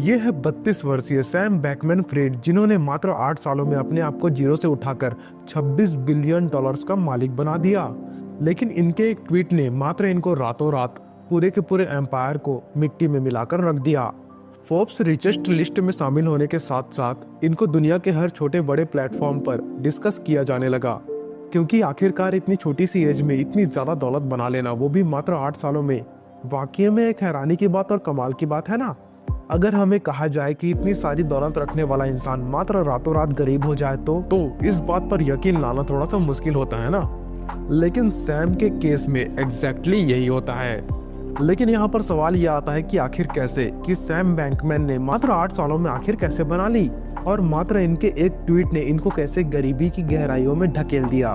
ये है 32 वर्षीय सैम बैकमैन फ्रेड, जिन्होंने मात्र 8 सालों में अपने आप को जीरो से उठाकर 26 बिलियन डॉलर्स का मालिक बना दिया। लेकिन इनके एक ट्वीट ने मात्र इनको रातों रात पूरे के पूरे एम्पायर को मिट्टी में मिलाकर रख दिया। फोर्ब्स रिचेस्ट लिस्ट में शामिल होने के साथ साथ इनको दुनिया के हर छोटे बड़े प्लेटफॉर्म पर डिस्कस किया जाने लगा, क्योंकि आखिरकार इतनी छोटी सी एज में इतनी ज्यादा दौलत बना लेना, वो भी मात्र 8 सालों में, वाकई में एक हैरानी की बात और कमाल की बात है ना। अगर हमें कहा जाए कि इतनी सारी दौलत रखने वाला इंसान मात्र रातों रात गरीब हो जाए तो इस बात पर यकीन लाना थोड़ा सा मुश्किल होता है ना। लेकिन सैम के केस में एग्जैक्टली यही होता है। लेकिन यहाँ पर सवाल यह आता है कि आखिर कैसे, कि सैम बैकमैन ने मात्र 8 सालों में आखिर कैसे बना ली, और मात्र इनके एक ट्वीट ने इनको कैसे गरीबी की गहराइयों में ढकेल दिया।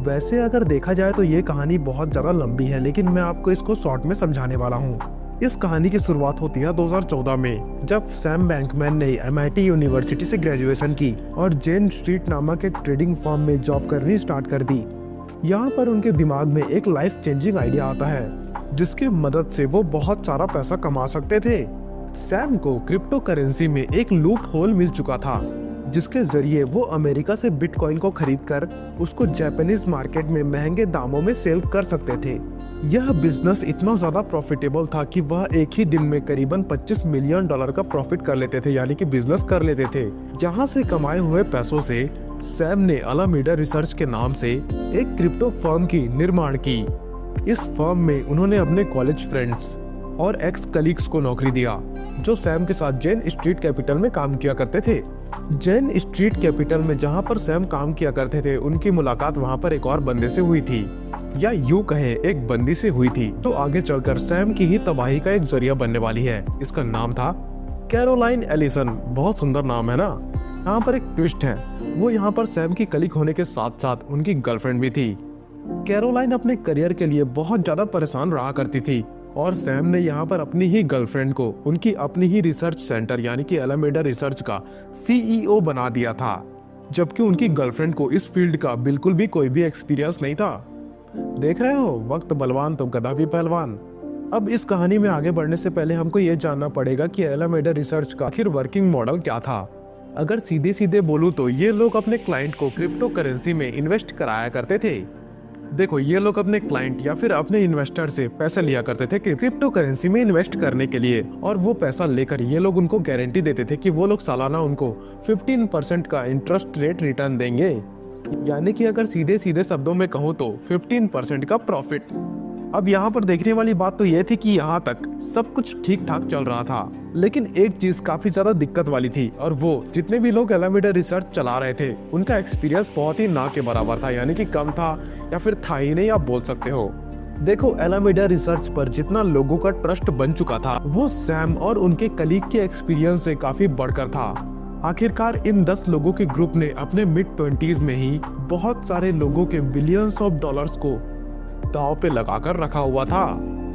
वैसे अगर देखा जाए तो ये कहानी बहुत ज्यादा लंबी है, लेकिन मैं आपको इसको शॉर्ट में समझाने वाला हूँ। इस कहानी की शुरुआत होती है 2014 में, जब सैम बैकमैन ने MIT यूनिवर्सिटी से ग्रेजुएशन की और जेन स्ट्रीट नामक एक ट्रेडिंग फर्म में जॉब करनी स्टार्ट कर दी। यहाँ पर उनके दिमाग में एक लाइफ चेंजिंग आइडिया आता है, जिसकी मदद से वो बहुत सारा पैसा कमा सकते थे। सैम को क्रिप्टो करेंसी में एक लूप होल मिल चुका था, जिसके जरिए वो अमेरिका से बिटकॉइन को खरीदकर उसको जापानीज मार्केट में महंगे दामों में सेल कर सकते थे। यह बिजनेस इतना ज्यादा प्रॉफिटेबल था कि वह एक ही दिन में करीबन 25 मिलियन डॉलर का प्रॉफिट कर लेते थे, यानी कि बिजनेस कर लेते थे। जहां से कमाए हुए पैसों से सैम ने अलामीडा रिसर्च के नाम से एक क्रिप्टो फर्म की निर्माण की। इस फर्म में उन्होंने अपने कॉलेज फ्रेंड्स और एक्स कलीग्स को नौकरी दिया, जो सैम के साथ जेन स्ट्रीट कैपिटल में काम किया करते थे। जेन स्ट्रीट कैपिटल में जहां पर सैम काम किया करते थे, उनकी मुलाकात वहां पर एक और बंदे से हुई थी, या यूं कहें एक बंदी से हुई थी, तो आगे चलकर सैम की ही तबाही का एक जरिया बनने वाली है। इसका नाम था कैरोलाइन एलिसन। बहुत सुंदर नाम है ना। यहाँ पर एक ट्विस्ट है, वो यहाँ पर सैम की कलीग होने के साथ साथ उनकी गर्लफ्रेंड भी थी। कैरोलाइन अपने करियर के लिए बहुत ज्यादा परेशान रहा करती थी, और सैम ने यहाँ पर अपनी ही गर्लफ्रेंड को उनकी अपनी ही रिसर्च सेंटर यानी कि अलामीडा रिसर्च का CEO बना दिया था, जबकि उनकी गर्लफ्रेंड को इस फील्ड का बिल्कुल भी कोई भी एक्सपीरियंस नहीं था। देख रहे हो, वक्त बलवान तो गधा भी पहलवान। अब इस कहानी में आगे बढ़ने से पहले हमको ये जानना पड़ेगा कि अलामीडा रिसर्च का आखिर वर्किंग मॉडल क्या था। अगर सीधे सीधे बोलूं तो ये लोग अपने क्लाइंट को क्रिप्टो करेंसी में इन्वेस्ट कराया करते थे। देखो, ये लोग अपने क्लाइंट या फिर अपने इन्वेस्टर से पैसे लिया करते थे क्रिप्टो करेंसी में इन्वेस्ट करने के लिए, और वो पैसा लेकर ये लोग उनको गारंटी देते थे कि वो लोग सालाना उनको 15% का इंटरेस्ट रेट रिटर्न देंगे, यानी कि अगर सीधे सीधे शब्दों में कहूँ तो 15% का प्रॉफिट। अब यहाँ पर देखने वाली बात तो ये थी कि यहाँ तक सब कुछ ठीक ठाक चल रहा था, लेकिन एक चीज काफी ज्यादा दिक्कत वाली थी, और वो जितने भी लोग अलामीडा रिसर्च चला रहे थे उनका एक्सपीरियंस बहुत ही ना के बराबर था, यानी कि कम था या फिर था ही नहीं, आप बोल सकते हो। देखो, अलामीडा रिसर्च पर जितना लोगों का ट्रस्ट बन चुका था, वो सैम और उनके कलीग के एक्सपीरियंस से काफी बढ़कर था। आखिरकार इन 10 लोगों के ग्रुप ने अपने मिड-20s में ही बहुत सारे लोगों के बिलियंस ऑफ डॉलर्स को दांव पे लगाकर रखा हुआ था।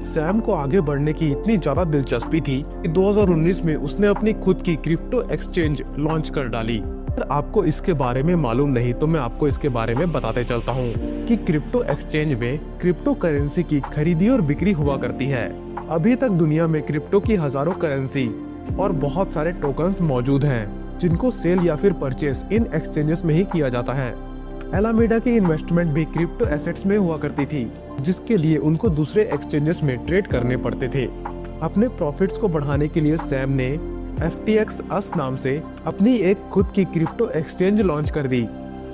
सैम को आगे बढ़ने की इतनी ज्यादा दिलचस्पी थी कि 2019 में उसने अपनी खुद की क्रिप्टो एक्सचेंज लॉन्च कर डाली। अगर आपको इसके बारे में मालूम नहीं तो मैं आपको इसके बारे में बताते चलता हूँ कि क्रिप्टो एक्सचेंज में क्रिप्टो करेंसी की खरीदी और बिक्री हुआ करती है। अभी तक दुनिया में क्रिप्टो की हजारों करेंसी और बहुत सारे टोकन्स मौजूद हैं, जिनको सेल या फिर परचेस इन एक्सचेंजेस में ही किया जाता है। अलामीडा की इन्वेस्टमेंट भी क्रिप्टो एसेट्स में हुआ करती थी, जिसके लिए उनको दूसरे एक्सचेंजेस में ट्रेड करने पड़ते थे। अपने प्रॉफिट्स को बढ़ाने के लिए सैम ने FTX अस नाम से अपनी एक खुद की क्रिप्टो एक्सचेंज लॉन्च कर दी।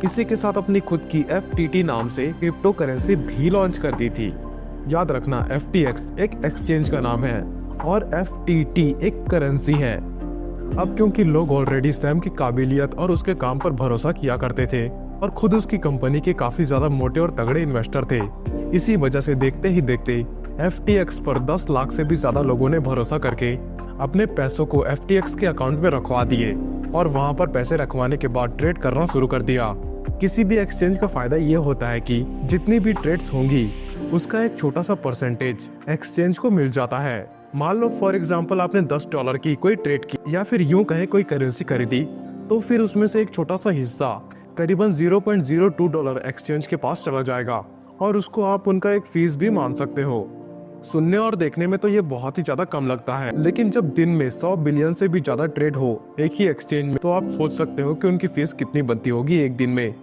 इसी के साथ अपनी खुद की FTT नाम से क्रिप्टो करेंसी भी लॉन्च कर दी थी। याद रखना, FTX एक एक्सचेंज का नाम है और FTT एक करेंसी है। अब क्योंकि लोग ऑलरेडी सैम की काबिलियत और उसके काम पर भरोसा किया करते थे और खुद उसकी कंपनी के काफी ज्यादा मोटे और तगड़े इन्वेस्टर थे, इसी वजह से देखते ही देखते FTX पर 10 लाख से भी ज्यादा लोगों ने भरोसा करके अपने पैसों को FTX के अकाउंट में रखवा दिए और वहां पर पैसे रखवाने के बाद ट्रेड करना शुरू कर दिया। किसी भी एक्सचेंज का फायदा ये होता है कि जितनी भी ट्रेड्स होंगी उसका एक छोटा सा परसेंटेज एक्सचेंज को मिल जाता है। मान लो फॉर एग्जांपल आपने $10 की कोई ट्रेड की या फिर यूं कहे कोई करेंसी खरीदी, तो फिर उसमें से एक छोटा सा हिस्सा करीबन $0.02 एक्सचेंज के पास चला जाएगा और उसको आप उनका एक फीस भी मान सकते हो। सुनने और देखने में तो ये बहुत ही ज्यादा कम लगता है, लेकिन जब दिन में 100 बिलियन से भी ज्यादा ट्रेड हो एक ही एक्सचेंज में, तो आप सोच सकते हो कि उनकी फीस कितनी बनती होगी एक दिन में।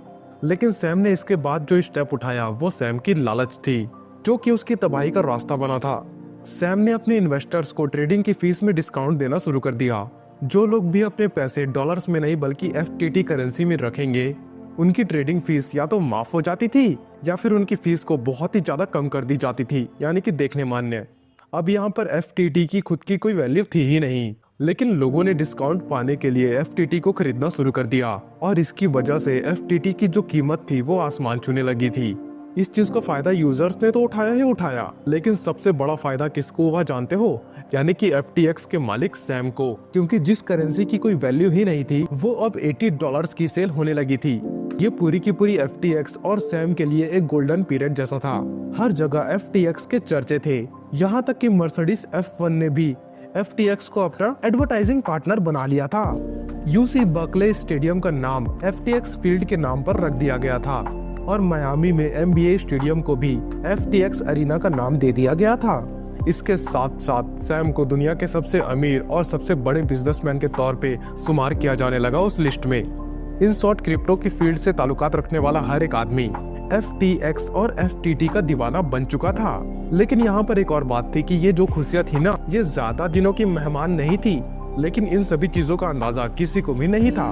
लेकिन सैम ने इसके बाद जो स्टेप उठाया वो सैम की लालच थी, जो कि उसकी तबाही का रास्ता बना था। सैम ने अपने इन्वेस्टर्स को ट्रेडिंग की फीस में डिस्काउंट देना शुरू कर दिया। जो लोग भी अपने पैसे डॉलर्स में नहीं बल्कि FTT करेंसी में रखेंगे, उनकी ट्रेडिंग फीस या तो माफ हो जाती थी या फिर उनकी फीस को बहुत ही ज्यादा कम कर दी जाती थी, यानी कि देखने मान्य। अब यहाँ पर FTT की खुद की कोई वैल्यू थी ही नहीं, लेकिन लोगों ने डिस्काउंट पाने के लिए FTT को खरीदना शुरू कर दिया और इसकी वजह से FTT की जो कीमत थी वो आसमान छूने लगी थी। इस चीज का फायदा यूजर्स ने तो उठाया ही उठाया, लेकिन सबसे बड़ा फायदा किसको हुआ जानते हो? यानी कि FTX के मालिक सैम को, क्योंकि जिस करेंसी की कोई वैल्यू ही नहीं थी वो अब $80 की सेल होने लगी थी। ये पूरी की पूरी FTX और सैम के लिए एक गोल्डन पीरियड जैसा था। हर जगह FTX के चर्चे थे, यहाँ तक कि मर्सिडीज F1 ने भी FTX को अपना एडवर्टाइजिंग पार्टनर बना लिया था। UC बर्कले स्टेडियम का नाम FTX फील्ड के नाम पर रख दिया गया था और मियामी में NBA स्टेडियम को भी FTX अरीना का नाम दे दिया गया था। इसके साथ साथ सैम को दुनिया के सबसे अमीर और सबसे बड़े बिजनेसमैन के तौर पे शुमार किया जाने लगा उस लिस्ट में। इन शॉर्ट क्रिप्टो की फील्ड से ताल्लुकात रखने वाला हर एक आदमी FTX और FTT का दीवाना बन चुका था। लेकिन यहाँ पर एक और बात थी कि ये जो खुशियाँ थी ना, ये ज्यादा दिनों की मेहमान नहीं थी, लेकिन इन सभी चीजों का अंदाजा किसी को भी नहीं था।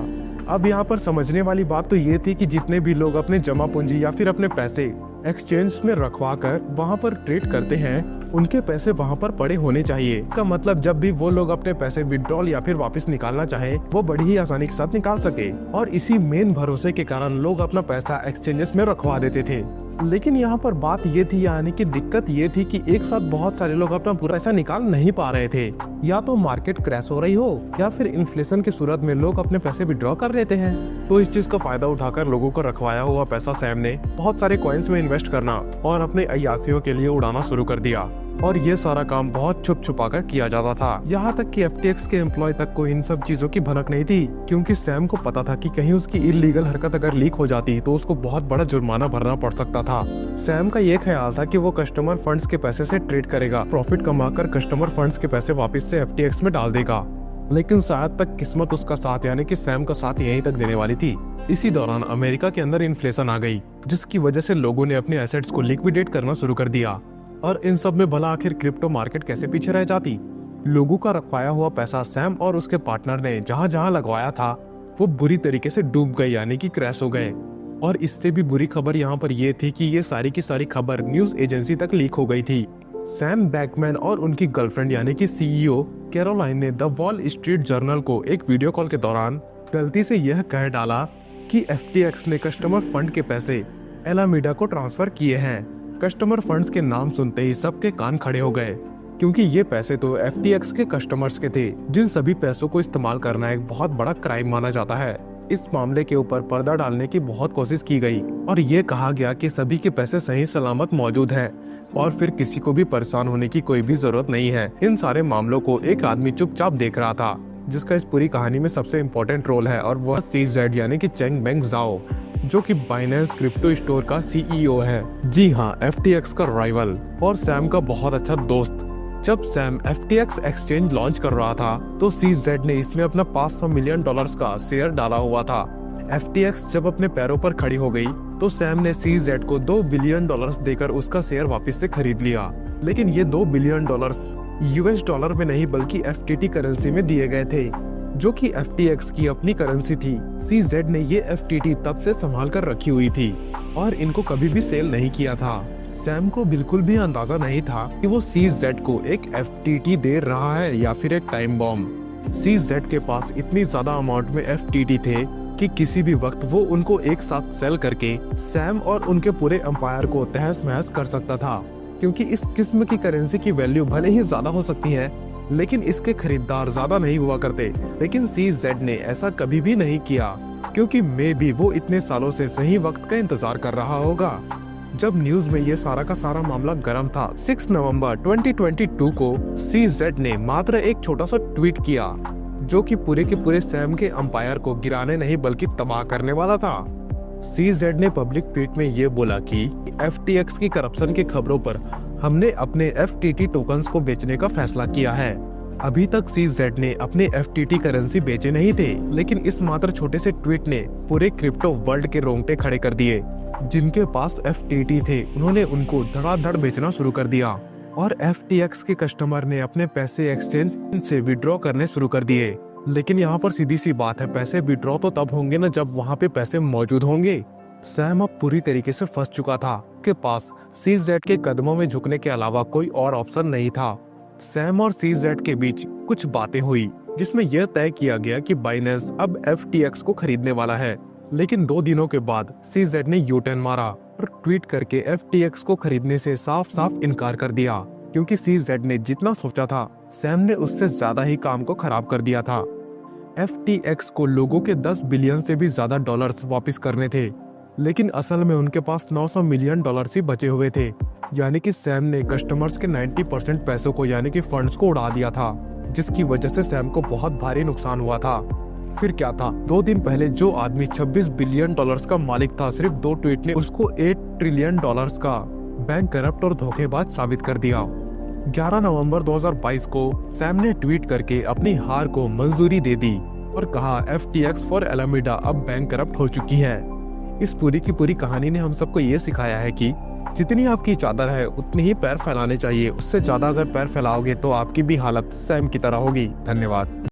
अब यहाँ पर समझने वाली बात तो ये थी कि जितने भी लोग अपने जमा पूंजी या फिर अपने पैसे एक्सचेंज में रखवा कर वहाँ पर ट्रेड करते हैं, उनके पैसे वहाँ पर पड़े होने चाहिए। इसका मतलब जब भी वो लोग अपने पैसे विड्रॉल या फिर वापस निकालना चाहे, वो बड़ी ही आसानी के साथ निकाल सके। और इसी मेन भरोसे के कारण लोग अपना पैसा एक्सचेंजेस में रखवा देते थे। लेकिन यहाँ पर बात ये थी, यानी कि दिक्कत ये थी कि एक साथ बहुत सारे लोग अपना पूरा पैसा निकाल नहीं पा रहे थे। या तो मार्केट क्रैश हो रही हो या फिर इन्फ्लेशन की सूरत में लोग अपने पैसे विड्रॉ कर लेते हैं। तो इस चीज का फायदा उठाकर लोगों को रखवाया हुआ पैसा सैम ने बहुत सारे कॉइन्स में इन्वेस्ट करना और अपने अय्यासियों के लिए उड़ाना शुरू कर दिया। और ये सारा काम बहुत छुप छुपा कर किया जाता था। यहाँ तक कि FTX के एम्प्लॉय तक को इन सब चीजों की भनक नहीं थी, क्योंकि सैम को पता था कि कहीं उसकी इलीगल हरकत अगर लीक हो जाती तो उसको बहुत बड़ा जुर्माना भरना पड़ सकता था। सैम का ये ख्याल था कि वो कस्टमर फंड्स के पैसे से ट्रेड करेगा, प्रॉफिट कमाकर कस्टमर फंड्स के पैसे वापस से FTX में डाल देगा। लेकिन शायद तक किस्मत उसका साथ, यानी कि सैम का साथ यहीं तक देने वाली थी। इसी दौरान अमेरिका के अंदर इन्फ्लेशन आ गई, जिसकी वजह से लोगों ने अपने एसेट्स को लिक्विडेट करना शुरू कर दिया। और इन सब में भला आखिर क्रिप्टो मार्केट कैसे पीछे रह जाती? लोगों का रखवाया हुआ पैसा सैम और उसके पार्टनर ने जहां जहां लगवाया था वो बुरी तरीके से डूब गए, यानी कि क्रैश हो गए। और इससे भी बुरी खबर यहाँ पर ये थी कि ये सारी की सारी खबर न्यूज एजेंसी तक लीक हो गई थी। सैम बैकमैन और उनकी गर्लफ्रेंड यानी कि CEO कैरोलाइन ने द वॉल स्ट्रीट जर्नल को एक वीडियो कॉल के दौरान गलती से यह कह डाला कि FTX ने कस्टमर फंड के पैसे एलामीडा को ट्रांसफर किए हैं। कस्टमर फंड्स के नाम सुनते ही सबके कान खड़े हो गए, क्योंकि ये पैसे तो FTX के कस्टमर्स के थे, जिन सभी पैसों को इस्तेमाल करना एक बहुत बड़ा क्राइम माना जाता है। इस मामले के ऊपर पर्दा डालने की बहुत कोशिश की गई और ये कहा गया कि सभी के पैसे सही सलामत मौजूद हैं और फिर किसी को भी परेशान होने की कोई भी जरूरत नहीं है। इन सारे मामलों को एक आदमी चुपचाप देख रहा था, जिसका इस पूरी कहानी में सबसे इम्पोर्टेंट रोल है, और वह CZ यानी कि चेंग बेंग जाओ, जो कि बाइनेंस क्रिप्टो स्टोर का CEO है। जी हाँ, FTX का राइवल और सैम का बहुत अच्छा दोस्त। जब सैम FTX एक्सचेंज लॉन्च कर रहा था तो CZ ने इसमें अपना $500 मिलियन का शेयर डाला हुआ था। FTX जब अपने पैरों पर खड़ी हो गई तो सैम ने CZ को $2 बिलियन देकर उसका शेयर वापस से खरीद लिया। लेकिन ये $2 बिलियन US डॉलर में नहीं बल्कि FTT करेंसी में दिए गए थे, जो कि FTX की अपनी करेंसी थी। CZ ने ये FTT तब से संभाल कर रखी हुई थी और इनको कभी भी सेल नहीं किया था। सैम को बिल्कुल भी अंदाजा नहीं था कि वो CZ को एक FTT दे रहा है या फिर एक टाइम बॉम्ब। CZ के पास इतनी ज्यादा अमाउंट में FTT थे कि किसी भी वक्त वो उनको एक साथ सेल करके सैम और उनके पूरे एम्पायर को तहस महस कर सकता था, क्योंकि इस किस्म की करेंसी की वैल्यू भले ही ज्यादा हो सकती है, लेकिन इसके खरीदार ज्यादा नहीं हुआ करते। लेकिन CZ ने ऐसा कभी भी नहीं किया, क्योंकि मे भी वो इतने सालों से सही वक्त का इंतजार कर रहा होगा। जब न्यूज में ये सारा का सारा मामला गर्म था, 6 नवंबर 2022 को CZ ने मात्र एक छोटा सा ट्वीट किया, जो कि पूरे के पूरे सैम के अंपायर को गिराने नहीं बल्कि तबाह करने वाला था। CZ ने पब्लिक ट्वीट में ये बोला कि FTX की करप्शन की खबरों पर हमने अपने FTT टोकन्स को बेचने का फैसला किया है। अभी तक CZ ने अपने FTT करेंसी बेचे नहीं थे, लेकिन इस मात्र छोटे से ट्वीट ने पूरे क्रिप्टो वर्ल्ड के रोंगटे खड़े कर दिए। जिनके पास FTT थे उन्होंने उनको धड़ाधड़ बेचना शुरू कर दिया और FTX के कस्टमर ने अपने पैसे एक्सचेंज से विड्रॉ करने शुरू कर दिए। लेकिन यहाँ पर सीधी सी बात है, पैसे विड्रॉ तो तब होंगे ना जब वहाँ पे पैसे मौजूद होंगे। सैम अब पूरी तरीके से फंस चुका था के पास CZ के कदमों में झुकने के अलावा कोई और ऑप्शन नहीं था। सैम और CZ के बीच कुछ बातें हुई जिसमें यह तय किया गया कि बाइनेंस अब FTX को खरीदने वाला है। लेकिन 2 दिनों के बाद CZ ने यू टर्न मारा और ट्वीट करके FTX को खरीदने से साफ साफ इनकार कर दिया, क्योंकि CZ ने जितना सोचा था सैम ने उससे ज्यादा ही काम को खराब कर दिया था। FTX को लोगों के 10 बिलियन से भी ज्यादा डॉलर्स वापस करने थे, लेकिन असल में उनके पास 900 मिलियन डॉलर्स ही बचे हुए थे। यानी कि सैम ने कस्टमर्स के 90% पैसों को यानी कि फंड्स को उड़ा दिया था, जिसकी वजह से सैम को बहुत भारी नुकसान हुआ था। फिर क्या था, 2 दिन पहले जो आदमी 26 बिलियन डॉलर्स का मालिक था, सिर्फ 2 ट्वीट ने उसको 8 ट्रिलियन डॉलर्स का बैंक करप्ट और धोखेबाज साबित कर दिया। 11 नवंबर 2022 को सैम ने ट्वीट करके अपनी हार को मंजूरी दे दी और कहा FTX फॉर एलामीडा अब बैंक करप्ट हो चुकी है। इस पूरी की पूरी कहानी ने हम सबको ये सिखाया है कि जितनी आपकी चादर है उतनी ही पैर फैलाने चाहिए, उससे ज्यादा अगर पैर फैलाओगे तो आपकी भी हालत सैम की तरह होगी। धन्यवाद।